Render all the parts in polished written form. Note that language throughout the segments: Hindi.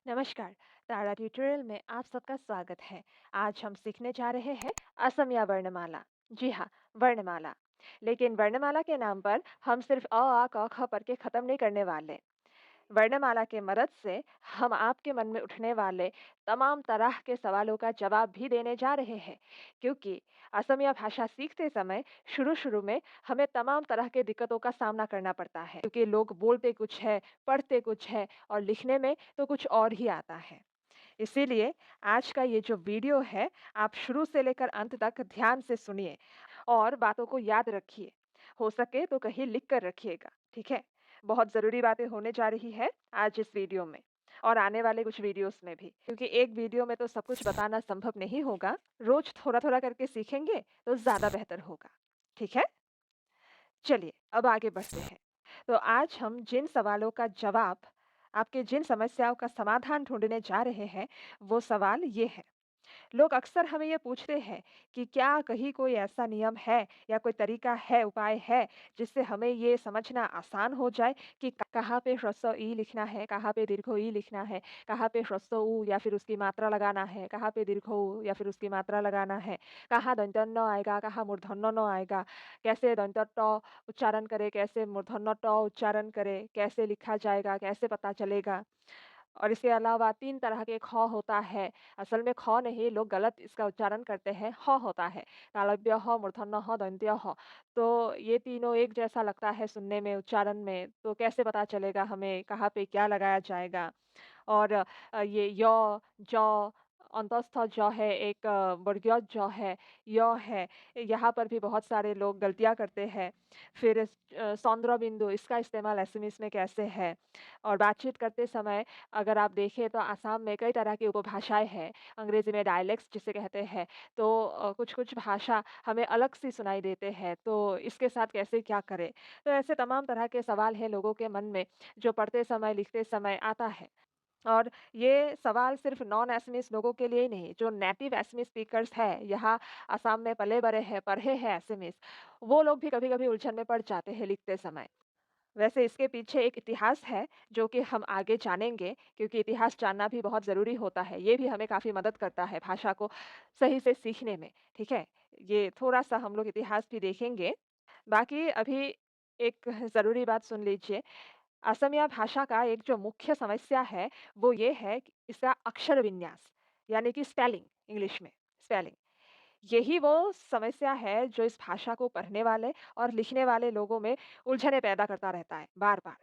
नमस्कार। तारा ट्यूटोरियल में आप सबका स्वागत है। आज हम सीखने जा रहे हैं असमिया वर्णमाला। जी हाँ, वर्णमाला। लेकिन वर्णमाला के नाम पर हम सिर्फ अ आ क ख पढ़ के खत्म नहीं करने वाले। वर्णमाला के मदद से हम आपके मन में उठने वाले तमाम तरह के सवालों का जवाब भी देने जा रहे हैं, क्योंकि असमिया भाषा सीखते समय शुरू-शुरू में हमें तमाम तरह के दिक्कतों का सामना करना पड़ता है, क्योंकि लोग बोलते कुछ है, पढ़ते कुछ है और लिखने में तो कुछ और ही आता है। इसीलिए आज का ये जो वीडियो है, आप शुरू से लेकर अंत तक ध्यान से सुनिए और बातों को याद रखिए। हो सके तो कहीं लिख कर रखिएगा, ठीक है? बहुत ज़रूरी बातें होने जा रही है आज इस वीडियो में और आने वाले कुछ वीडियोस में भी, क्योंकि एक वीडियो में तो सब कुछ बताना संभव नहीं होगा। रोज़ थोड़ा-थोड़ा करके सीखेंगे तो ज़्यादा बेहतर होगा, ठीक है? चलिए, अब आगे बढ़ते हैं। तो आज हम जिन सवालों का जवाब, आपके जिन समस्याओं का समाधान ढूँढने जा रहे हैं, वो सवाल ये है। लोग अक्सर हमें ये पूछते हैं कि क्या कहीं कोई ऐसा नियम है या कोई तरीका है, उपाय है, जिससे हमें ये समझना आसान हो जाए कि कहाँ पे ह्रस्व ई लिखना है, कहाँ पे दीर्घ ई लिखना है, कहाँ पे ह्रस्व ऊ या फिर उसकी मात्रा लगाना है, कहाँ पे दीर्घ ऊ या फिर उसकी मात्रा लगाना है, कहाँ दंत्य न आएगा, कहाँ मूर्धन्य न आएगा, कैसे दंत्य ट उच्चारण करें, कैसे मूर्धन्य ट उच्चारण करें, कैसे लिखा जाएगा, कैसे पता चलेगा। और इसके अलावा 3 तरह के ख होता है। असल में ख नहीं, लोग गलत इसका उच्चारण करते हैं, ह होता है। तालव्य ह, मूर्धन्य ह, दंत्य ह। तो ये तीनों एक जैसा लगता है सुनने में, उच्चारण में, तो कैसे पता चलेगा हमें कहाँ पे क्या लगाया जाएगा? और ये य, ज, अंतस्थ ज है, एक वर्गीय ज है, य है, यहाँ पर भी बहुत सारे लोग गलतियाँ करते हैं। फिर सौंदर्य बिंदु, इसका इस्तेमाल एसएमएस में कैसे है? और बातचीत करते समय अगर आप देखें तो आसाम में कई तरह की उपभाषाएँ हैं, अंग्रेज़ी में डायलेक्ट्स जिसे कहते हैं, तो कुछ-कुछ भाषा हमें अलग सी सुनाई देते हैं, तो इसके साथ कैसे क्या करें? तो ऐसे तमाम तरह के सवाल हैं लोगों के मन में, जो पढ़ते समय, लिखते समय आता है। और ये सवाल सिर्फ़ नॉन एसएमएस लोगों के लिए ही नहीं, जो नेटिव एसएमएस स्पीकर्स हैं, यहाँ असम में पले-बड़े हैं, पढ़े हैं एसएमएस, वो लोग भी कभी-कभी उलझन में पड़ जाते हैं लिखते समय। वैसे इसके पीछे एक इतिहास है, जो कि हम आगे जानेंगे, क्योंकि इतिहास जानना भी बहुत ज़रूरी होता है। ये भी हमें काफ़ी मदद करता है भाषा को सही से सीखने में, ठीक है? ये थोड़ा-सा हम लोग इतिहास भी देखेंगे। बाकी अभी एक ज़रूरी बात सुन लीजिए। असमिया भाषा का एक जो मुख्य समस्या है, वो ये है कि इसका अक्षर विन्यास, यानी कि स्पेलिंग, इंग्लिश में स्पेलिंग। यही वो समस्या है जो इस भाषा को पढ़ने वाले और लिखने वाले लोगों में उलझनें पैदा करता रहता है, बार-बार।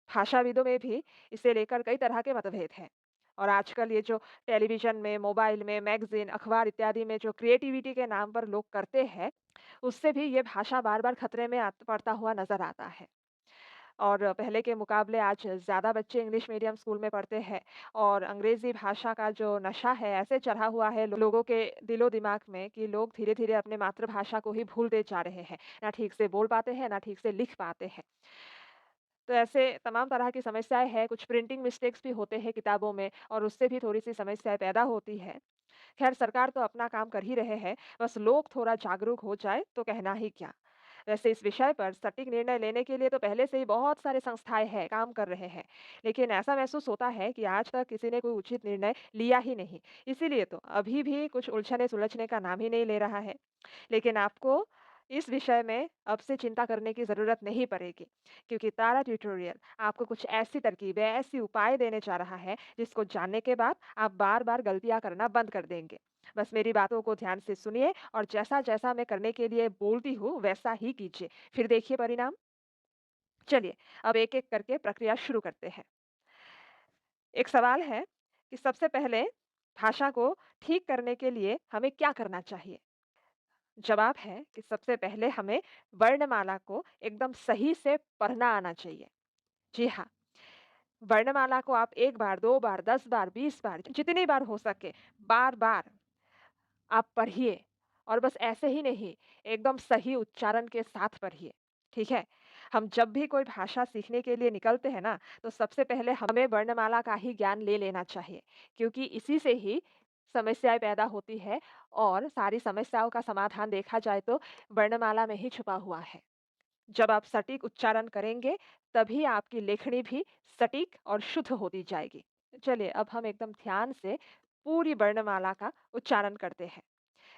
भाषाविदों में भी इसे लेकर कई तरह के मतभेद हैं। और आजकल ये जो टेलीविज़न में, मोबाइल में, मैगज़ीन, अखबार इत्यादि में जो क्रिएटिविटी के नाम पर लोग करते हैं, उससे भी ये भाषा बार-बार खतरे में पड़ता हुआ नज़र आता है। और पहले के मुकाबले आज ज़्यादा बच्चे इंग्लिश मीडियम स्कूल में पढ़ते हैं और अंग्रेज़ी भाषा का जो नशा है ऐसे चढ़ा हुआ है लोगों के दिलो-दिमाग में कि लोग धीरे-धीरे अपने मातृभाषा को ही भूलते जा रहे हैं। ना ठीक से बोल पाते हैं, ना ठीक से लिख पाते हैं। तो ऐसे तमाम तरह की समस्याएँ हैं, कुछ प्रिंटिंग मिस्टेक्स भी होते हैं किताबों में और उससे भी थोड़ी-सी समस्याएँ पैदा होती हैं। खैर सरकार तो अपना काम कर ही रहे हैं, बस लोग थोड़ा जागरूक हो जाएँ तो कहना ही क्या। वैसे इस विषय पर सटीक निर्णय लेने के लिए तो पहले से ही बहुत सारे संस्थाएँ हैं, काम कर रहे हैं। लेकिन ऐसा महसूस होता है कि आज तक किसी ने कोई उचित निर्णय लिया ही नहीं। इसीलिए तो अभी भी कुछ उलझने-सुलझने का नाम ही नहीं ले रहा है। लेकिन आपको इस विषय में अब से चिंता करने की ज़रूरत नहीं पड़ेगी, क्योंकि तारा ट्यूटोरियल आपको कुछ ऐसी तरकीबें, ऐसी उपाय देने जा रहा है, जिसको जानने के बाद आप बार-बार गलतियाँ करना बंद कर देंगे। बस मेरी बातों को ध्यान से सुनिए और जैसा-जैसा मैं करने के लिए बोलती हूँ, वैसा ही कीजिए। फिर देखिए परिणाम। चलिए, अब एक-एक करके प्रक्रिया शुरू करते हैं। एक सवाल है कि सबसे पहले भाषा को ठीक करने के लिए हमें क्या करना चाहिए? जवाब है कि सबसे पहले हमें वर्णमाला को एकदम सही से पढ़ना आना चाहिए। जी हाँ, वर्णमाला को आप 1 बार, 2 बार, 10 बार, 20 बार, जितनी बार हो सके, बार-बार आप पढ़िए और बस ऐसे ही नहीं, एकदम सही उच्चारण के साथ पढ़िए, ठीक है? हम जब भी कोई भाषा सीखने के लिए निकलते हैं ना, तो सबसे पहले हमें वर्णमाला का ही ज्ञान ले लेना चाहिए, क्योंकि इसी से ही समस्याएँ पैदा होती है और सारी समस्याओं का समाधान देखा जाए तो वर्णमाला में ही छुपा हुआ है। जब आप सटीक उच्चारण करेंगे, तभी आपकी लेखनी भी सटीक और शुद्ध होती जाएगी। चलिए अब हम एकदम ध्यान से पूरी वर्णमाला का उच्चारण करते हैं।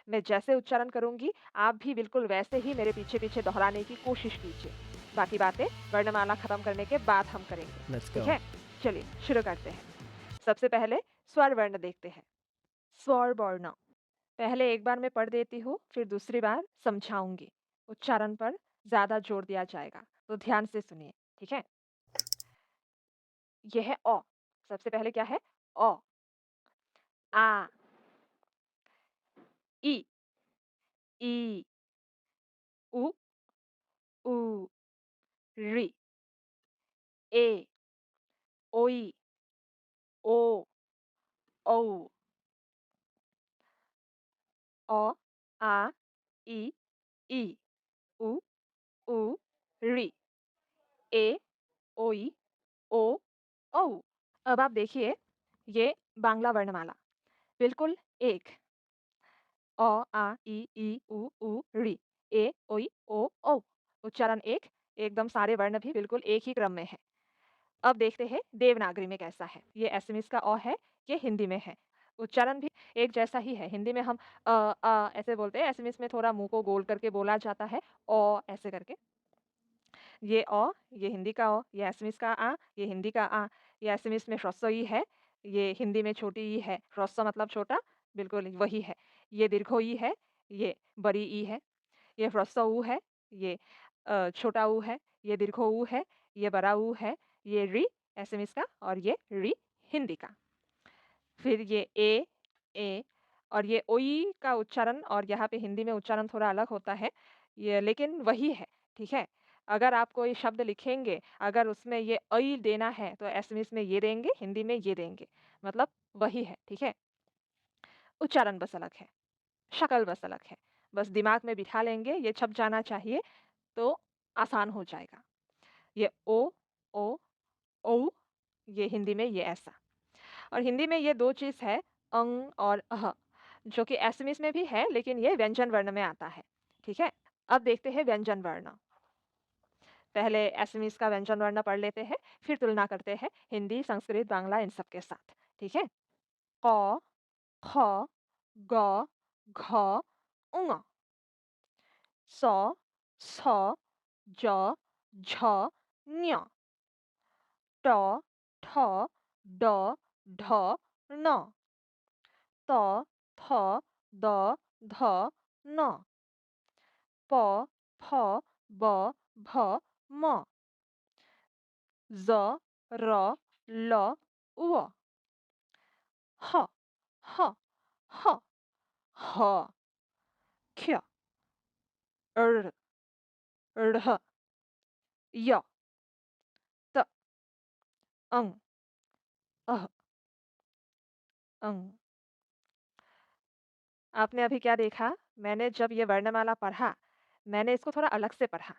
मैं जैसे उच्चारण करूँगी, आप भी बिल्कुल वैसे ही मेरे पीछे-पीछे दोहराने की कोशिश कीजिए। बाकी बातें वर्णमाला खत्म करने के बाद हम करेंगे। Let's ठीक go. है? चलिए शुरू करते हैं। सबसे पहले स्वर वर्ण देखते हैं। स्वर वर्ण। पहले एक बार मैं पढ़ देती हूँ, फिर दूसरी बार समझाऊँगी। उच्चारण पर ज़्यादा जोर दिया जाएगा, तो ध्यान से सुनिए। ठीक है? ये है अ। सबसे पहले क्या है? अ, आ, इ, ई, उ, ऊ, ऋ, ए, ओइ, ओ, औ, अ, आ, इ, ई, उ, ऊ, ऋ, ए, ओइ, ओ, औ। अब आप देखिए, ये बांग्ला वर्णमाला, बिल्कुल एक। अ, आ, ई, उ, ऋ, ए, ओइ, ओ, औ। उच्चारण एक, एकदम सारे वर्ण भी बिल्कुल एक ही क्रम में हैं। अब देखते हैं देवनागरी में कैसा है। ये एसएमएस का अ है, ये हिंदी में है। उच्चारण भी एक जैसा ही है। हिंदी में हम ऐसे बोलते हैं, एसएमएस में थोड़ा मुँह को गोल करके बोला जाता है, ऐसे करके। ये ये हिंदी का ये एसएमएस का ये हिंदी का ये एसएमएस में ह्रस्व ई है, ये हिंदी में छोटी ई है। ह्रस्व मतलब छोटा, बिल्कुल वही है। ये दीर्घ ई है, ये बड़ी ई है। ये ह्रस्व ऊ है, ये छोटा ऊ है, ये दीर्घ ऊ है, ये बड़ा ऊ है, ये ऋ एसएमएस का और ये ऋ हिंदी का। फिर ये ए और ये ओई का उच्चारण और यहाँ पे हिंदी में उच्चारण थोड़ा अलग होता है, ये लेकिन वही है, ठीक है? अगर आप कोई शब्द लिखेंगे, अगर उसमें ये ऐ देना है, तो एसएमएस में ये देंगे, हिंदी में ये देंगे, मतलब वही है, ठीक है? उच्चारण बस अलग है, शक्ल बस अलग है। बस दिमाग में बिठा लेंगे, ये छप जाना चाहिए, तो आसान हो जाएगा। ये ओ, औ, ये हिंदी में ये ऐसा। और हिंदी में ये 2 चीज़ है, अंग और अह, जो कि एसएमएस में भी है, लेकिन ये व्यंजन वर्ण में आता है, ठीक है? अब देखते हैं व्यंजन वर्ण। पहले एसएमएस का व्यंजन वर्ण पढ़ लेते हैं, फिर तुलना करते हैं हिंदी, संस्कृत, बांग्ला इन सब के साथ, ठीक है? क, ख, ग, घ, ङ, स, छ, ज, झ, ञ, ट, ठ, ड, ढ, ण, त, थ, द, ध, न, प, फ, ब, भ, म, ज़, र, ल, व, ह, ह, ह, ह, ख्य, ऋ, ढ़, य, त, अं, अः, अं। आपने अभी क्या देखा? मैंने जब ये वर्णमाला पढ़ा, मैंने इसको थोड़ा अलग से पढ़ा।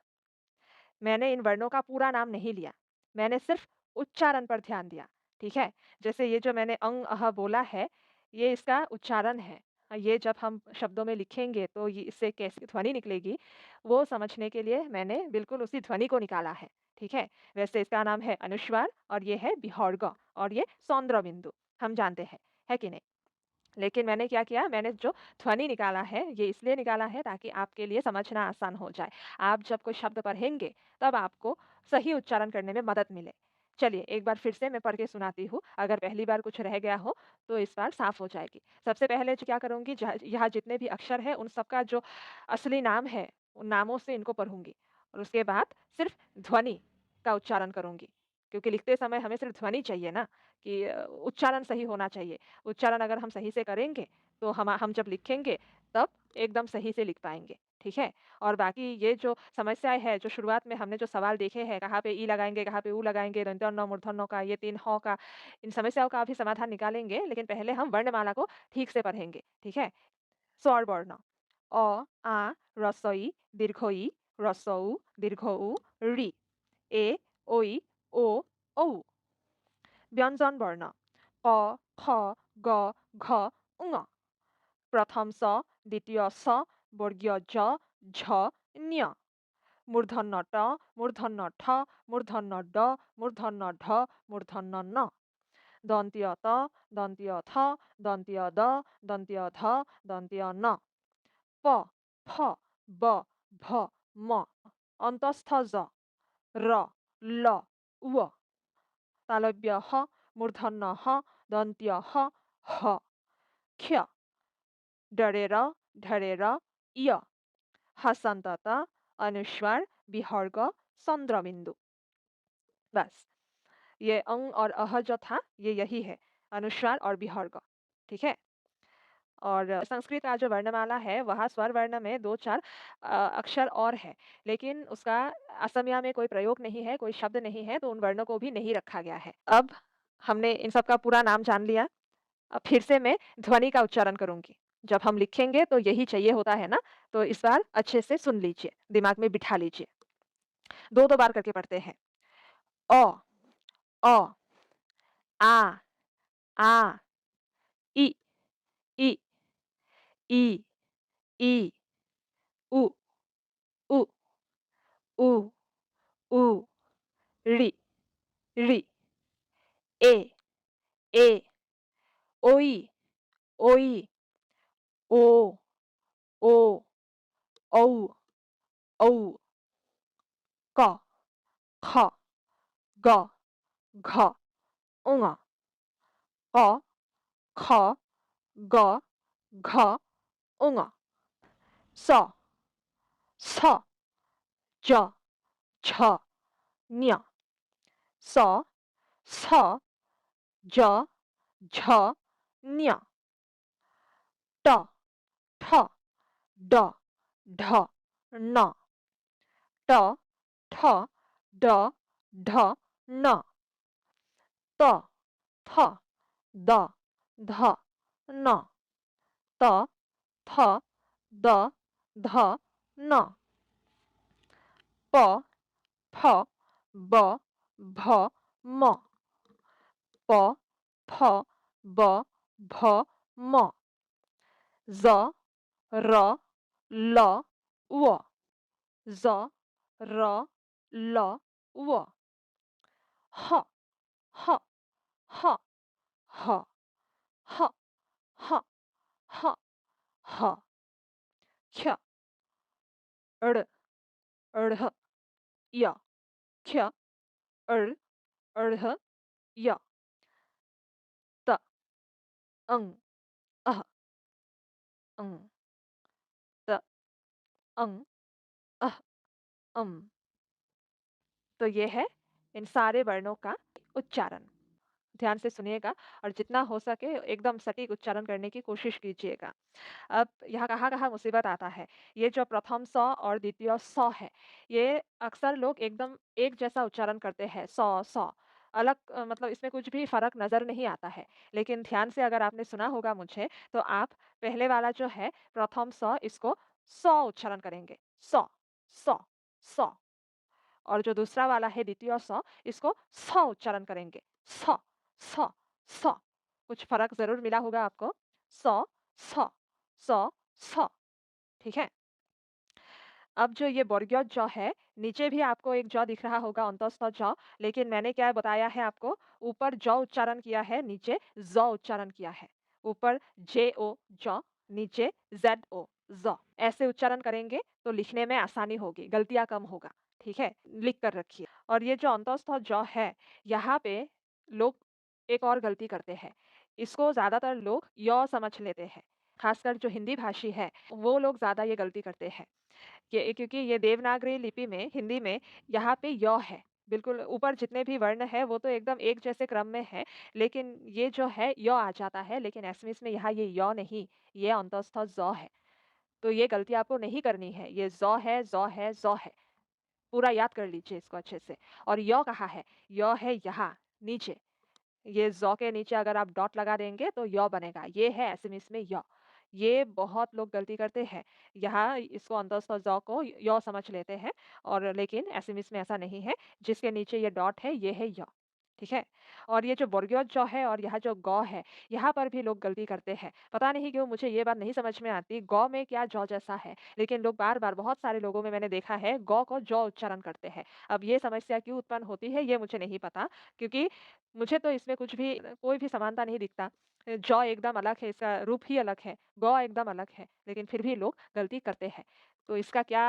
मैंने इन वर्णों का पूरा नाम नहीं लिया, मैंने सिर्फ़ उच्चारण पर ध्यान दिया, ठीक है? जैसे ये जो मैंने अंग, अह बोला है, ये इसका उच्चारण है। ये जब हम शब्दों में लिखेंगे तो ये इससे कैसी ध्वनि निकलेगी, वो समझने के लिए मैंने बिल्कुल उसी ध्वनि को निकाला है, ठीक है? वैसे इसका नाम है अनुस्वार और ये है विसर्ग और ये सौंद्र बिंदु, हम जानते हैं, है कि नहीं? लेकिन मैंने क्या किया, मैंने जो ध्वनि निकाला है, ये इसलिए निकाला है ताकि आपके लिए समझना आसान हो जाए। आप जब कोई शब्द पढ़ेंगे, तब आपको सही उच्चारण करने में मदद मिले। चलिए, एक बार फिर से मैं पढ़ के सुनाती हूँ, अगर पहली बार कुछ रह गया हो, तो इस बार साफ़ हो जाएगी। सबसे पहले जो क्या करूँगी, जहाँ यहाँ जितने भी अक्षर हैं, उन सबका जो असली नाम है, उन नामों से इनको पढ़ूँगी और उसके बाद सिर्फ़ ध्वनि का उच्चारण करूँगी, क्योंकि लिखते समय हमें सिर्फ़ ध्वनि चाहिए ना कि उच्चारण सही होना चाहिए। उच्चारण अगर हम सही से करेंगे, तो हम जब लिखेंगे तब एकदम सही से लिख पाएँगे, ठीक है? और बाकी ये जो समस्याएँ हैं, जो शुरुआत में हमने जो सवाल देखे हैं, कहाँ पे ई लगाएँगे, कहाँ पे ऊ लगाएँगे, दंत्य न, मूर्धन्य न का, ये 3 ह का, इन समस्याओं का भी समाधान निकालेंगे, लेकिन पहले हम वर्णमाला को ठीक से पढ़ेंगे, ठीक है? स्वर वर्ण अ, आ, ह्रस्व इ, दीर्घ ई, ह्रस्व उ, दीर्घ उ, ऋ, ए, ओइ, ओ, औ। व्यञ्जन वर्ण क, ख, ग, घ, ङ। प्रथम स, द्वितीय स, वर्गीय ज, झ, ञ। मूर्धন্য ट, मूर्धন্য ठ, मूर्धন্য ड, मूर्धন্য ढ, मूर्धন্য न। दन्त्य त, दन्त्य थ, दन्त्य द, दन्त्य ध, दन्त्य न, प, फ, ब, भ, म, अन्तस्थ ज, र, ल, व, तालव्य ह, मूर्धन्य ह, दन्त्य ह, ह, क्ष, डरेर, ढरेर, य, हसन्त त, अनुस्वार, विसर्ग, चंद्रबिंदु। बस ये अंग और अह जो था ये यही है, अनुस्वार और विसर्ग। ठीक है। और संस्कृत का जो वर्णमाला है वहाँ स्वर वर्ण में 2-4 अक्षर और है, लेकिन उसका असमिया में कोई प्रयोग नहीं है, कोई शब्द नहीं है, तो उन वर्णों को भी नहीं रखा गया है। अब हमने इन सब का पूरा नाम जान लिया। अब फिर से मैं ध्वनि का उच्चारण करूँगी। जब हम लिखेंगे तो यही चाहिए होता है ना, तो इस बार अच्छे से सुन लीजिए, दिमाग में बिठा लीजिए। 2-2 बार करके पढ़ते हैं। अ, अ, आ, आ, इ, इ, ई, ई, उ, उ, उ, उ, ऋ, ऋ, ए, ए, ओइ, ओइ, ओ, ओ, औ, औ, क, ख, ग, घ, ङ, क, ख, ग, घ, ङ, स, स, ज, झ, ञ, स, स, ज, झ, ञ, ट, ठ, ड, ढ, न, ट, ठ, ड, ढ, न, त, थ, द, ध, न, त, थ, द, ध, न, प, फ, ब, भ, म, प, फ, ब, भ, म, ज, र, ल, व, ज, र, ल, व, ह, ह, ह, ह, ह, ह, ह, ह, क्ष, ऋ, ऋ, य, क्ष, ऋ, ऋ, य, त, अं, अः, अं, त, अं, अः, अं। तो ये है इन सारे वर्णों का उच्चारण। ध्यान से सुनिएगा और जितना हो सके एकदम सटीक उच्चारण करने की कोशिश कीजिएगा। अब यहाँ कहाँ-कहाँ मुसीबत आता है, ये जो प्रथम स और द्वितीय स है, ये अक्सर लोग एकदम एक जैसा उच्चारण करते हैं, स। अलग मतलब इसमें कुछ भी फ़र्क नज़र नहीं आता है। लेकिन ध्यान से अगर आपने सुना होगा मुझे, तो आप पहले वाला जो है प्रथम स इसको स उच्चारण करेंगे, स, स, स। और जो दूसरा वाला है द्वितीय स, इसको स उच्चारण करेंगे, स, स, स। कुछ फ़र्क ज़रूर मिला होगा आपको, स, स, स, स। ठीक है? अब जो ये वर्गीय ज है, नीचे भी आपको एक ज दिख रहा होगा अंतस्थ ज, लेकिन मैंने क्या बताया है आपको, ऊपर ज उच्चारण किया है, नीचे ज़ उच्चारण किया है। ऊपर J-O ज, नीचे Z-O ज़। ऐसे उच्चारण करेंगे तो लिखने में आसानी होगी, गलतियाँ कम होगा। ठीक है? लिख कर रखिए। और ये जो अंतस्थ ज है, यहाँ पे लोग एक और गलती करते हैं। इसको ज़्यादातर लोग य समझ लेते हैं। खासकर जो हिंदी भाषी है, वो लोग ज़्यादा ये गलती करते हैं। ये क्योंकि ये देवनागरी लिपि में, हिंदी में यहाँ पे य है। बिल्कुल ऊपर जितने भी वर्ण हैं वो तो एकदम एक जैसे क्रम में है, लेकिन ये जो है य आ जाता है, लेकिन एसएमएस में यहाँ ये य नहीं, ये अंतस्थ ज़ है। तो ये गलती आपको नहीं करनी है, ये ज़ है, ज़ है, ज़ है। पूरा याद कर लीजिए इसको अच्छे से। और य कहाँ है? य है यहाँ, नीचे। ये ज़ के नीचे अगर आप डॉट लगा देंगे तो य बनेगा। ये है एसएमएस में य। ये बहुत लोग गलती करते हैं। यहाँ इसको अंतस्थ ज़ को य समझ लेते हैं और लेकिन एसएमएस में ऐसा नहीं है। जिसके नीचे ये डॉट है, ये है य। ठीक है? और ये जो बरगद ज है और यहाँ जो ग है, यहाँ पर भी लोग गलती करते हैं। पता नहीं क्यों मुझे ये बात नहीं समझ में आती, ग में क्या ज जैसा है? लेकिन लोग बार-बार बहुत सारे लोगों में मैंने देखा है, ग को ज उच्चारण करते हैं। अब ये समस्या क्यों उत्पन्न होती है, ये मुझे नहीं पता, क्योंकि मुझे तो इसमें कुछ भी कोई भी समानता नहीं दिखता। ज एकदम अलग है, इसका रूप ही अलग है, ग एकदम अलग है, लेकिन फिर भी लोग गलती करते हैं। तो इसका क्या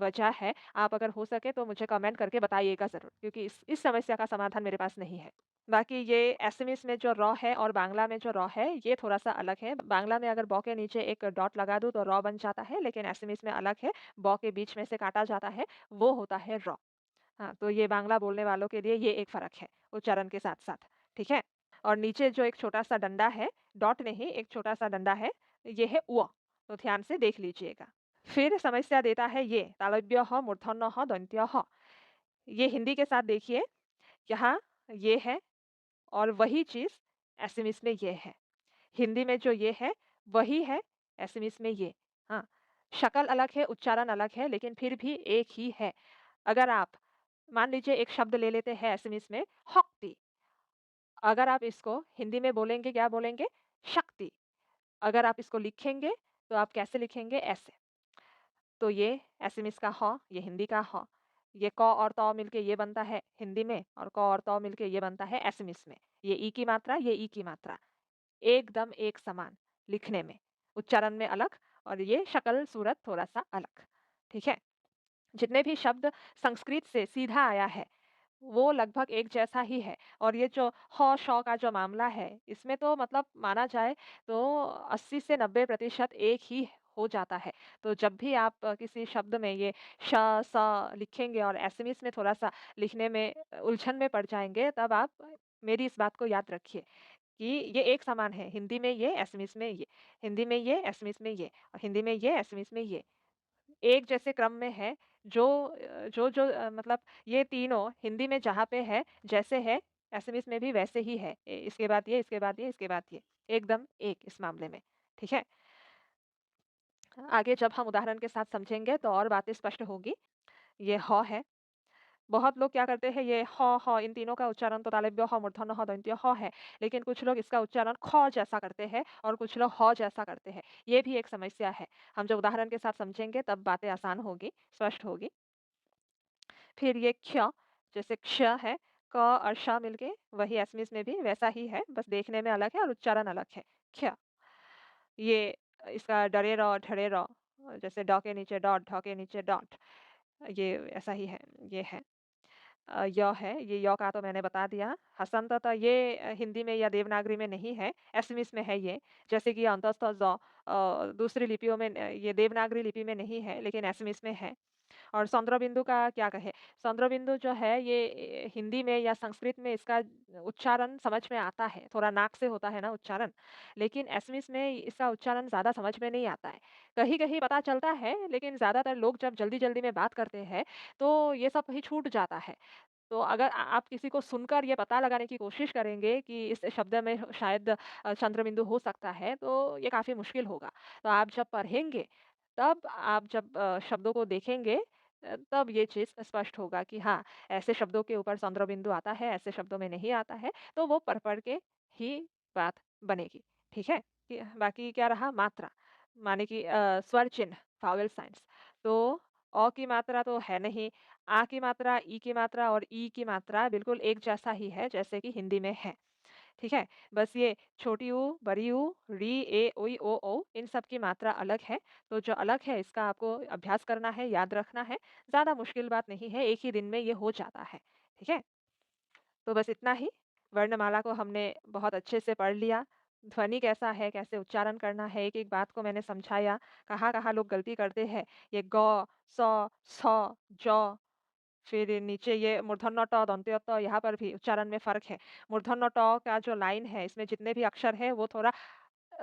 वजह है? आप अगर हो सके तो मुझे कमेंट करके बताइएगा ज़रूर, क्योंकि इस समस्या का समाधान मेरे पास नहीं है। बाकी ये एसएमएस में जो र है और बांग्ला में जो र है, ये थोड़ा-सा अलग है। बांग्ला में अगर ब के नीचे एक डॉट लगा दूँ तो र बन जाता है, लेकिन एसएमएस में अलग है, ब के बीच में से काटा जाता है, वो होता है र। हाँ, तो ये बांग्ला बोलने वालों के लिए ये एक फ़र्क है, उच्चारण के साथ-साथ, ठीक है? और नीचे जो एक छोटा-सा डंडा है, डॉट नहीं, एक छोटा-सा डंडा है, ये है उ, तो ध्यान से देख लीजिएगा। फिर समस्या देता है ये, तालव्य ह, मूर्धन्य ह, दंत्य ह। ये हिंदी के साथ देखिए, यहाँ ये है और वही चीज़ एसएमएस में ये है। हिंदी में जो ये है, वही है एसएमएस में ये। हाँ, शक्ल अलग है, उच्चारण अलग है, लेकिन फिर भी एक ही है। अगर आप मान लीजिए एक शब्द ले लेते हैं एसएमएस में, हॉक्ति। अगर आप इसको हिंदी में बोलेंगे, क्या बोलेंगे? शक्ति। अगर आप इसको लिखेंगे, तो आप कैसे लिखेंगे? ऐसे। तो ये एसएमएस का ह, ये हिंदी का ह। ये क और त मिलके ये बनता है हिंदी में और क और त मिलके ये बनता है एसएमएस में। ये ई की मात्रा, ये ई की मात्रा। एकदम एक समान लिखने में, उच्चारण में अलग और ये शक्ल सूरत थोड़ा-सा अलग। ठीक है? जितने भी शब्द संस्कृत से सीधा आया है, वो लगभग एक जैसा ही है और ये जो ह, श का जो मामला है, इसमें तो मतलब माना जाए तो 80 से 90% एक ही हो जाता है। तो जब भी आप किसी शब्द में ये श, स लिखेंगे और एसएमएस में थोड़ा-सा लिखने में उलझन में पड़ जाएँगे, तब आप मेरी इस बात को याद रखिए कि ये एक समान है। हिंदी में ये, एसएमएस में ये। हिंदी में ये, एसएमएस में ये और हिंदी में ये, एसएमएस में ये। एक जैसे क्रम में है मतलब ये तीनों हिंदी में जहाँ पे है, जैसे है, एसएमएस में भी वैसे ही है। इसके बाद ये, इसके बाद ये, इसके बाद ये। एकदम एक इस मामले में, ठीक है? आगे जब हम उदाहरण के साथ समझेंगे तो और बातें स्पष्ट होगी। ये ह है। बहुत लोग क्या करते हैं ये ह, ह इन तीनों का उच्चारण तो तालव्य ह, मूर्धन्य ह, दंत्य ह है। लेकिन कुछ लोग इसका उच्चारण ख जैसा करते हैं और कुछ लोग ह जैसा करते हैं। ये भी एक समस्या है। हम जब उदाहरण के साथ समझेंगे तब बातें आसान होगी, स्पष्ट होगी। फिर ये क्ष, जैसे क्ष है, क और श मिलके वही एसएमएस में भी वैसा ही है, बस देखने में अलग है और उच्चारण अलग है। क्ष, ये इसका डरे र, ढड़े र, जैसे ड के नीचे डॉट, ढ के नीचे डॉट, ये ऐसा ही है, ये है। य है, ये य का तो मैंने बता दिया। हसंतः ये हिंदी में या देवनागरी में नहीं है, एसएमएस में है ये। जैसे कि अंतस्थ ज़ दूसरी लिपियों में ये देवनागरी लिपि में नहीं है, लेकिन एसएमएस में है। और सौंदर्यबिंदु का क्या कहें? सौंदर्यबिंदु जो है ये हिंदी में या संस्कृत में इसका उच्चारण समझ में आता है, थोड़ा नाक से होता है ना उच्चारण, लेकिन एसएमएस में इसका उच्चारण ज़्यादा समझ में नहीं आता है। कहीं-कहीं पता चलता है, लेकिन ज़्यादातर लोग जब जल्दी-जल्दी में बात करते हैं, तो ये सब कहीं छूट जाता है। तो अगर आप किसी को सुनकर ये पता लगाने की कोशिश करेंगे कि इस शब्द में शायद चंद्रबिंदु हो सकता है, तो ये काफ़ी मुश्किल होगा। तो आप जब पढ़ेंगे, तब आप जब शब्दों को देखेंगे तब ये चीज़ स्पष्ट होगा कि हाँ, ऐसे शब्दों के ऊपर चंद्रबिंदु आता है, ऐसे शब्दों में नहीं आता है, तो वो पढ़-पढ़ के ही बात बनेगी। ठीक है? बाकी क्या रहा मात्रा, माने कि स्वर चिन्ह, वोवेल साइन्स। तो अ की मात्रा तो है नहीं, आ की मात्रा, ई की मात्रा और ई की मात्रा बिल्कुल एक जैसा ही है, जैसे कि हिंदी में है। ठीक है? बस ये छोटी ऊ, बड़ी ऊ, री, ए, ओई, ओ, औ इन सब की मात्रा अलग है। तो जो अलग है इसका आपको अभ्यास करना है, याद रखना है। ज़्यादा मुश्किल बात नहीं है, एक ही दिन में ये हो जाता है। ठीक है? तो बस इतना ही। वर्णमाला को हमने बहुत अच्छे से पढ़ लिया। ध्वनि कैसा है, कैसे उच्चारण करना है, एक-एक बात को मैंने समझाया। कहाँ-कहाँ लोग गलती करते हैं। ये ग, स, स, ज फिर नीचे ये मूर्धन्य ट, दंत्य त यहाँ पर भी उच्चारण में फ़र्क है। मूर्धन्य ट का जो लाइन है, इसमें जितने भी अक्षर हैं, वो थोड़ा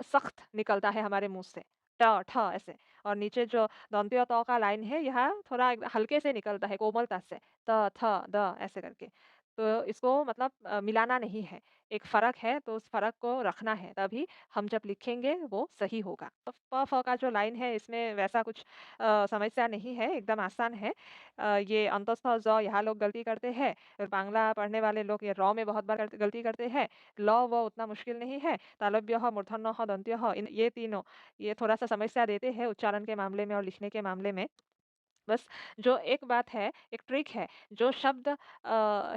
सख्त निकलता है हमारे मुँह से। ट, ठ ऐसे और नीचे जो दंत्य त का लाइन है, यहाँ थोड़ा हल्के से निकलता है, कोमलता से। त, थ, द ऐसे करके। तो इसको मतलब मिलाना नहीं है। एक फ़र्क है तो उस फ़र्क को रखना है, तभी हम जब लिखेंगे वो सही होगा। तो प, फ का जो लाइन है इसमें वैसा कुछ समस्या नहीं है, एकदम आसान है। ये अंतस्थ ज़ यहाँ लोग गलती करते हैं, और बांग्ला पढ़ने वाले लोग ये र में बहुत बार गलती करते हैं। ल, व उतना मुश्किल नहीं है। तालव्य ह, मूर्धन्य ह, दंत्य ह, इन ये तीनों ये थोड़ा-सा समस्या देते हैं उच्चारण के मामले में और लिखने के मामले में। बस जो एक बात है, एक ट्रिक है, जो शब्द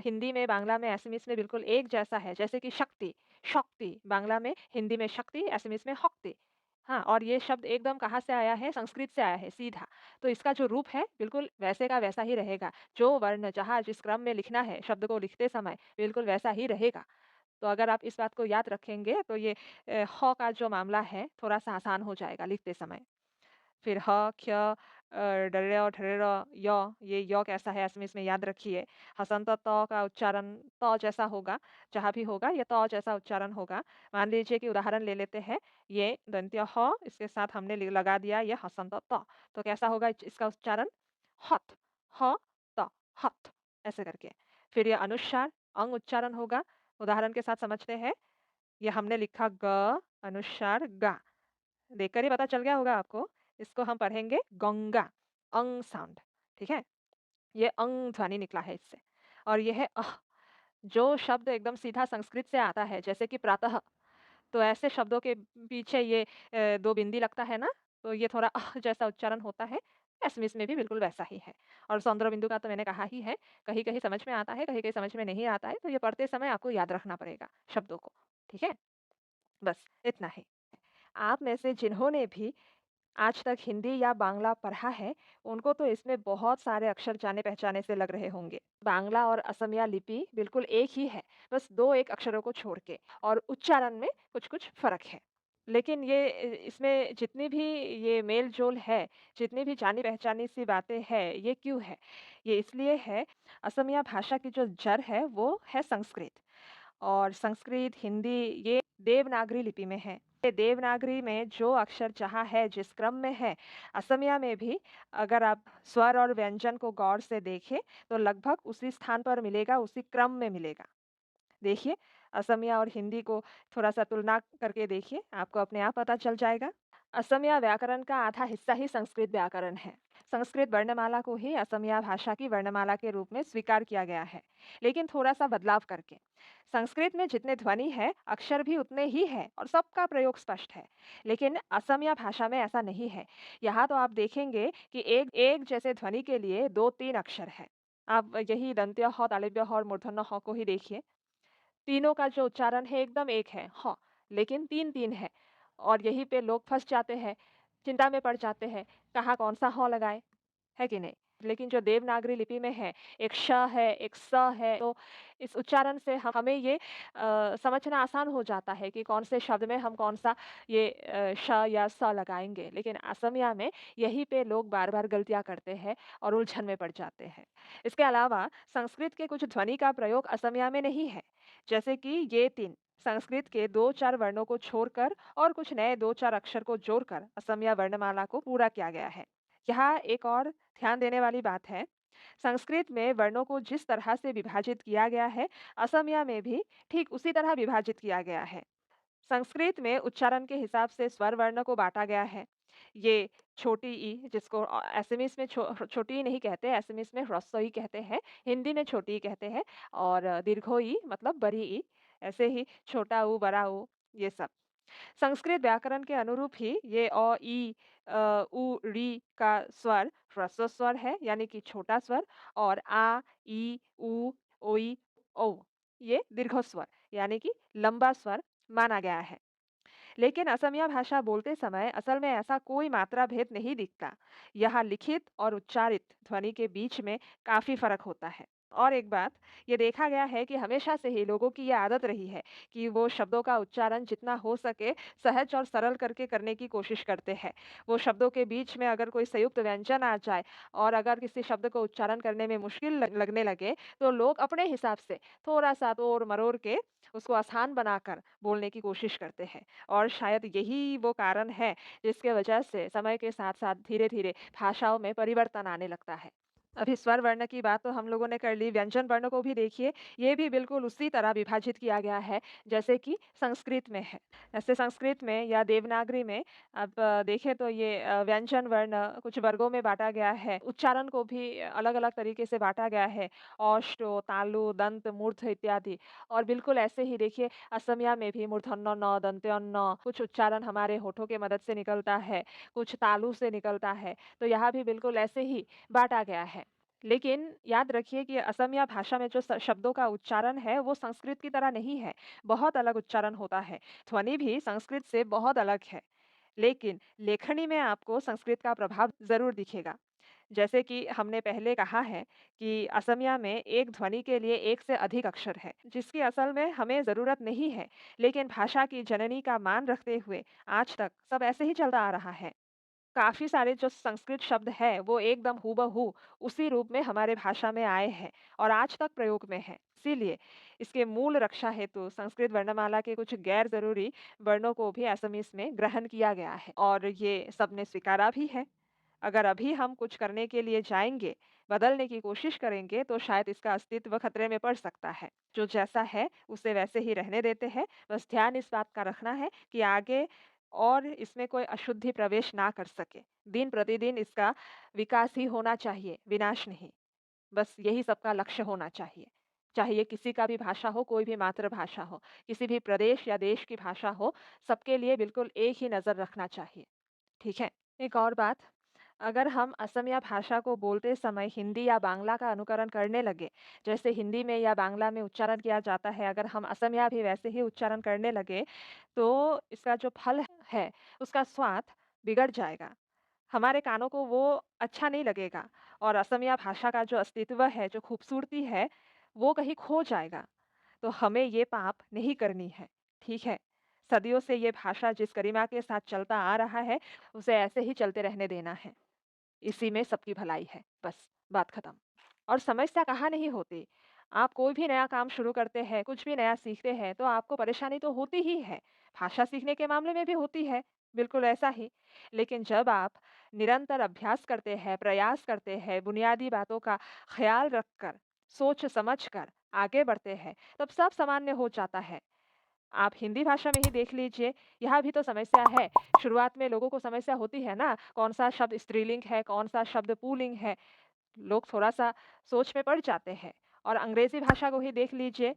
हिंदी में, बांग्ला में, असमीज़ में बिल्कुल एक जैसा है, जैसे कि शक्ति, शक्ति बांग्ला में, हिंदी में शक्ति, असमीज़ में हक्ति। हाँ, और ये शब्द एकदम कहाँ से आया है? संस्कृत से आया है सीधा। तो इसका जो रूप है, बिल्कुल वैसे का वैसा ही रहेगा। जो वर्ण जहाँ जिस क्रम में लिखना है, शब्द को लिखते समय, बिल्कुल वैसा ही रहेगा। तो अगर आप इस बात को याद रखेंगे, तो ये ह का जो मामला है, थोड़ा-सा आसान हो जाएगा लिखते समय। फिर ह, क्ष डर्र, ढर्र, य, ये य कैसा है असमीज़ में याद रखिए। हसंत त का उच्चारण त जैसा होगा, जहाँ भी होगा ये त जैसा उच्चारण होगा। मान लीजिए कि उदाहरण ले लेते हैं, ये दंत्य ह, इसके साथ हमने लगा दिया ये हसंत त। तो कैसा होगा इसका उच्चारण? हत, ह, त, हत, ऐसे करके। फिर ये अनुस्वार, अंग उच्चारण होगा। उदाहरण के साथ समझते हैं। ये हमने लिखा ग, अनुस्वार गा। देखकर ही पता चल गया होगा आपको। इसको हम पढ़ेंगे गंगा, अंग साउंड, ठीक है? ये अंग ध्वनि निकला है इससे। और ये है अह, जो शब्द एकदम सीधा संस्कृत से आता है, जैसे कि प्रातः, तो ऐसे शब्दों के पीछे ये 2 बिंदी लगता है ना, तो ये थोड़ा जैसा उच्चारण होता है, असमीज़ में भी बिल्कुल वैसा ही है। और सौंदर्य बिंदु का तो मैंने कहा ही है, कहीं-कहीं समझ में आता है, कहीं-कहीं समझ में नहीं आता है, तो ये पढ़ते समय आपको याद रखना पड़ेगा शब्दों को, ठीक है? बस इतना ही। आप में से जिन्होंने भी आज तक हिंदी या बांग्ला पढ़ा है, उनको तो इसमें बहुत सारे अक्षर जाने-पहचाने से लग रहे होंगे। बांग्ला और असमिया लिपि बिल्कुल एक ही है, बस 2-1 अक्षरों को छोड़ के, और उच्चारण में कुछ-कुछ फ़र्क है। लेकिन ये इसमें जितनी भी ये मेल-जोल है, जितनी भी जानी-पहचानी सी बातें हैं, ये क्यों है? ये इसलिए है, असमिया भाषा की जो जड़ है, वो है संस्कृत। और संस्कृत, हिंदी ये देवनागरी लिपि में है। ये देवनागरी में जो अक्षर जहाँ है, जिस क्रम में है, असमिया में भी अगर आप स्वर और व्यंजन को गौर से देखें, तो लगभग उसी स्थान पर मिलेगा, उसी क्रम में मिलेगा। देखिए, असमिया और हिंदी को थोड़ा-सा तुलना करके देखिए, आपको अपने आप पता चल जाएगा। असमिया व्याकरण का आधा हिस्सा ही संस्कृत व्याकरण है। संस्कृत वर्णमाला को ही असमिया भाषा की वर्णमाला के रूप में स्वीकार किया गया है, लेकिन थोड़ा-सा बदलाव करके। संस्कृत में जितने ध्वनि है, अक्षर भी उतने ही हैं और सबका प्रयोग स्पष्ट है। लेकिन असमिया भाषा में ऐसा नहीं है। यहाँ तो आप देखेंगे कि एक एक जैसे ध्वनि के लिए 2-3 अक्षर हैं। आप यही दंत्य ह, तालव्य ह और मूर्धन्य ह को ही देखिए। तीनों का जो उच्चारण है एकदम एक है, ह, लेकिन 3-3 है, और यहीं पे लोग फँस जाते हैं, चिंता में पड़ जाते हैं, कहाँ कौन-सा ह लगाएँ, है कि नहीं? लेकिन जो देवनागरी लिपि में है, एक श है, एक स है, तो इस उच्चारण से हमें ये समझना आसान हो जाता है कि कौन से शब्द में हम कौन-सा ये श या स लगाएँगे। लेकिन असमिया में यहीं पे लोग बार-बार गलतियाँ करते हैं और उलझन में पड़ जाते हैं। इसके अलावा संस्कृत के कुछ ध्वनि का प्रयोग असमिया में नहीं है, जैसे कि ये 3 संस्कृत के 2-4 वर्णों को छोड़कर और कुछ नए 2-4 अक्षर को जोड़कर असमिया वर्णमाला को पूरा किया गया है। यहाँ एक और ध्यान देने वाली बात है, संस्कृत में वर्णों को जिस तरह से विभाजित किया गया है, असमिया में भी ठीक उसी तरह विभाजित किया गया है। संस्कृत में उच्चारण के हिसाब से स्वर वर्ण को बाँटा गया है। ये छोटी ई जिसको असमीज़ में छोटी ई नहीं कहते, असमीज़ में ह्रस्व ई कहते हैं, हिंदी में छोटी ई कहते हैं, और दीर्घो ई मतलब बड़ी ई, ऐसे ही छोटा ऊ, बड़ा ऊ, ये सब। संस्कृत व्याकरण के अनुरूप ही ये ई, उ, री का स्वर ह्रस्व स्वर है, यानी कि छोटा स्वर, और आ, ई, उ, ओई, औ ये दीर्घ स्वर, यानी कि लंबा स्वर माना गया है। लेकिन असमिया भाषा बोलते समय असल में ऐसा कोई मात्रा भेद नहीं दिखता। यहाँ लिखित और उच्चारित ध्वनि के बीच में काफ़ी फ़र्क होता है। और एक बात, ये देखा गया है कि हमेशा से ही लोगों की ये आदत रही है कि वो शब्दों का उच्चारण जितना हो सके सहज और सरल करके करने की कोशिश करते हैं। वो शब्दों के बीच में अगर कोई संयुक्त व्यंजन आ जाए और अगर किसी शब्द को उच्चारण करने में मुश्किल लगने लगे, तो लोग अपने हिसाब से थोड़ा-सा तोड़-मरोड़ के उसको आसान बनाकर बोलने की कोशिश करते हैं। और शायद यही वो कारण है जिसके वजह से समय के साथ-साथ धीरे-धीरे भाषाओं में परिवर्तन आने लगता है। अभी स्वर वर्ण की बात तो हम लोगों ने कर ली, व्यंजन वर्ण को भी देखिए, ये भी बिल्कुल उसी तरह विभाजित किया गया है, जैसे कि संस्कृत में है। ऐसे संस्कृत में या देवनागरी में आप देखें तो ये व्यंजन वर्ण कुछ वर्गों में बाँटा गया है। उच्चारण को भी अलग-अलग तरीके से बाँटा गया है, ओष्ठ, तालु, दंत, मूर्ध इत्यादि। और बिल्कुल ऐसे ही देखिए असमिया में भी मूर्धन्य न, दंत्य न, कुछ उच्चारण हमारे होठों की मदद से निकलता है, कुछ तालु से निकलता है। तो यहाँ भी बिल्कुल ऐसे ही बाँटा गया है। लेकिन याद रखिए कि असमिया भाषा में जो शब्दों का उच्चारण है वो संस्कृत की तरह नहीं है, बहुत अलग उच्चारण होता है। ध्वनि भी संस्कृत से बहुत अलग है, लेकिन लेखनी में आपको संस्कृत का प्रभाव ज़रूर दिखेगा। जैसे कि हमने पहले कहा है कि असमिया में एक ध्वनि के लिए एक से अधिक अक्षर है, जिसकी असल में हमें ज़रूरत नहीं है, लेकिन भाषा की जननी का मान रखते हुए आज तक सब ऐसे ही चलता आ रहा है। काफ़ी सारे जो संस्कृत शब्द हैं, वो एकदम हूबहू उसी रूप में हमारे भाषा में आए हैं और आज तक प्रयोग में हैं। इसीलिए इसके मूल रक्षा हेतु संस्कृत वर्णमाला के कुछ गैर ज़रूरी वर्णों को भी असमीस में ग्रहण किया गया है और ये सबने स्वीकारा भी है। अगर अभी हम कुछ करने के लिए जाएँगे, बदलने की कोशिश करेंगे, तो शायद इसका अस्तित्व खतरे में पड़ सकता है। जो जैसा है, उसे वैसे ही रहने देते हैं। बस ध्यान इस बात का रखना है कि आगे और इसमें कोई अशुद्धि प्रवेश ना कर सके। दिन-प्रतिदिन इसका विकास ही होना चाहिए, विनाश नहीं। बस यही सबका लक्ष्य होना चाहिए। चाहे ये किसी का भी भाषा हो, कोई भी मातृभाषा हो, किसी भी प्रदेश या देश की भाषा हो, सबके लिए बिल्कुल एक ही नज़र रखना चाहिए। ठीक है? एक और बात, अगर हम असमिया भाषा को बोलते समय हिंदी या बांग्ला का अनुकरण करने लगे, जैसे हिंदी में या बांग्ला में उच्चारण किया जाता है, अगर हम असमिया भी वैसे ही उच्चारण करने लगे, तो इसका जो फल है, उसका स्वाद बिगड़ जाएगा। हमारे कानों को वो अच्छा नहीं लगेगा और असमिया भाषा का जो अस्तित्व है, जो खूबसूरती है, वो कहीं खो जाएगा। तो हमें ये पाप नहीं करनी है, ठीक है? सदियों से ये भाषा जिस गरिमा के साथ चलता आ रहा है, उसे ऐसे ही चलते रहने देना है। इसी में सबकी भलाई है, बस बात खत्म। और समस्या कहाँ नहीं होती। आप कोई भी नया काम शुरू करते हैं, कुछ भी नया सीखते हैं, तो आपको परेशानी तो होती ही है। भाषा सीखने के मामले में भी होती है, बिल्कुल ऐसा ही। लेकिन जब आप निरंतर अभ्यास करते हैं, प्रयास करते हैं, बुनियादी बातों का ख़्याल रखकर, सोच समझ कर आगे बढ़ते हैं, तब सब सामान्य हो जाता है। आप हिंदी भाषा में ही देख लीजिए, यहाँ भी तो समस्या है। शुरुआत में लोगों को समस्या होती है ना, कौन-सा शब्द स्त्रीलिंग है, कौन-सा शब्द पुल्लिंग है। लोग थोड़ा-सा सोच में पड़ जाते हैं। और अंग्रेज़ी भाषा को ही देख लीजिए,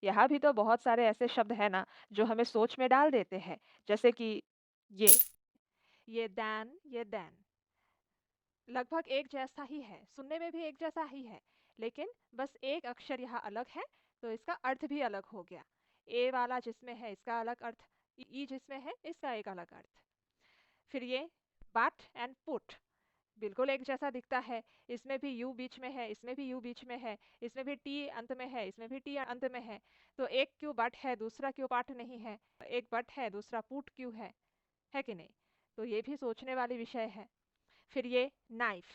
यहाँ भी तो बहुत सारे ऐसे शब्द हैं ना, जो हमें सोच में डाल देते हैं। जैसे कि ये, ये दैन, ये दैन। लगभग एक जैसा ही है, सुनने में भी एक जैसा ही है, लेकिन बस एक अक्षर यहाँ अलग है, तो इसका अर्थ भी अलग हो गया। ए वाला जिसमें है, इसका अलग अर्थ, ई जिसमें है, इसका एक अलग अर्थ। फिर ये बट एंड पुट, बिल्कुल एक जैसा दिखता है, इसमें भी यू बीच में है, इसमें भी यू बीच में है, इसमें भी टी अंत में है, इसमें भी टी अंत में है। तो एक क्यों बट है, दूसरा क्यों पाठ नहीं है? एक बट है, दूसरा पुट क्यों है कि नहीं? तो ये भी सोचने वाली विषय है। फिर ये नाइफ,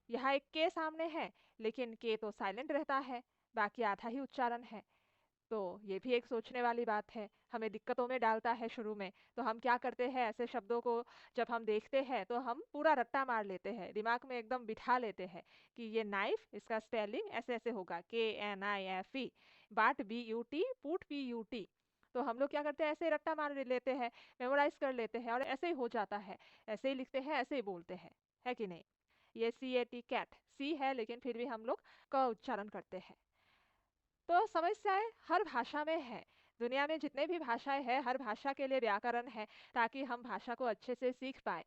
यहाँ एक के सामने है, लेकिन के तो साइलेंट रहता है, बाकी आधा ही उच्चारण है। तो ये भी एक सोचने वाली बात है, हमें दिक्कतों में डालता है शुरू में। तो हम क्या करते हैं, ऐसे शब्दों को जब हम देखते हैं तो हम पूरा रट्टा मार लेते हैं, दिमाग में एकदम बिठा लेते हैं कि ये नाइफ, इसका स्पेलिंग ऐसे ऐसे होगा, KNIFE। बाट BUT, पुट PUT। तो हम लोग क्या करते हैं, ऐसे ही रट्टा मार लेते हैं, मेमोराइज कर लेते हैं और ऐसे ही हो जाता है। ऐसे ही लिखते हैं, ऐसे ही बोलते हैं, है कि नहीं? ये CAT, कैट, सी है लेकिन फिर भी हम लोग क उच्चारण करते हैं। तो समस्याएँ हर भाषा में है। दुनिया में जितने भी भाषाएँ हैं, हर भाषा के लिए व्याकरण है, ताकि हम भाषा को अच्छे से सीख पाएँ।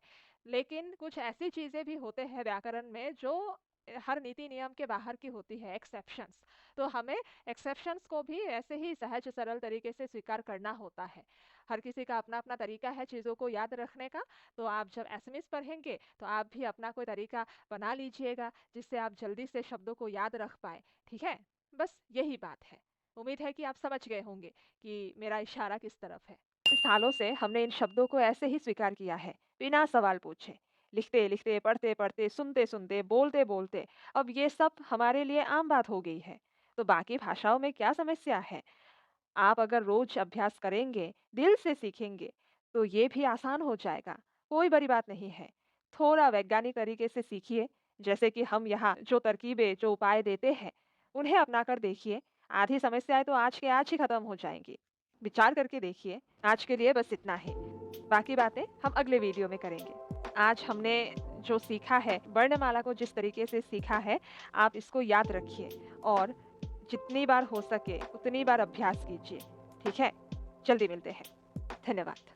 लेकिन कुछ ऐसी चीज़ें भी होते हैं व्याकरण में जो हर नीति नियम के बाहर की होती है, एक्सेप्शंस। तो हमें एक्सेप्शंस को भी ऐसे ही सहज सरल तरीके से स्वीकार करना होता है। हर किसी का अपना-अपना तरीका है चीज़ों को याद रखने का, तो आप जब एसएमएस पढ़ेंगे, तो आप भी अपना कोई तरीका बना लीजिएगा, जिससे आप जल्दी से शब्दों को याद रख पाएँ। ठीक है? बस यही बात है। उम्मीद है कि आप समझ गए होंगे कि मेरा इशारा किस तरफ है। सालों से हमने इन शब्दों को ऐसे ही स्वीकार किया है, बिना सवाल पूछे। लिखते-लिखते, पढ़ते-पढ़ते, सुनते-सुनते, बोलते-बोलते, अब ये सब हमारे लिए आम बात हो गई है। तो बाकी भाषाओं में क्या समस्या है? आप अगर रोज अभ्यास करेंगे, दिल से सीखेंगे, तो ये भी आसान हो जाएगा। कोई बड़ी बात नहीं है। थोड़ा वैज्ञानिक तरीके से सीखिए, जैसे कि हम यहाँ जो तरकीबें, जो उपाय देते हैं, उन्हें अपनाकर देखिए। आधी समस्याएँ तो आज के आज ही खत्म हो जाएँगी। विचार करके देखिए। आज के लिए बस इतना ही। बाकी बातें हम अगले वीडियो में करेंगे। आज हमने जो सीखा है, वर्णमाला को जिस तरीके से सीखा है, आप इसको याद रखिए और जितनी बार हो सके उतनी बार अभ्यास कीजिए। ठीक है? जल्दी मिलते हैं। धन्यवाद।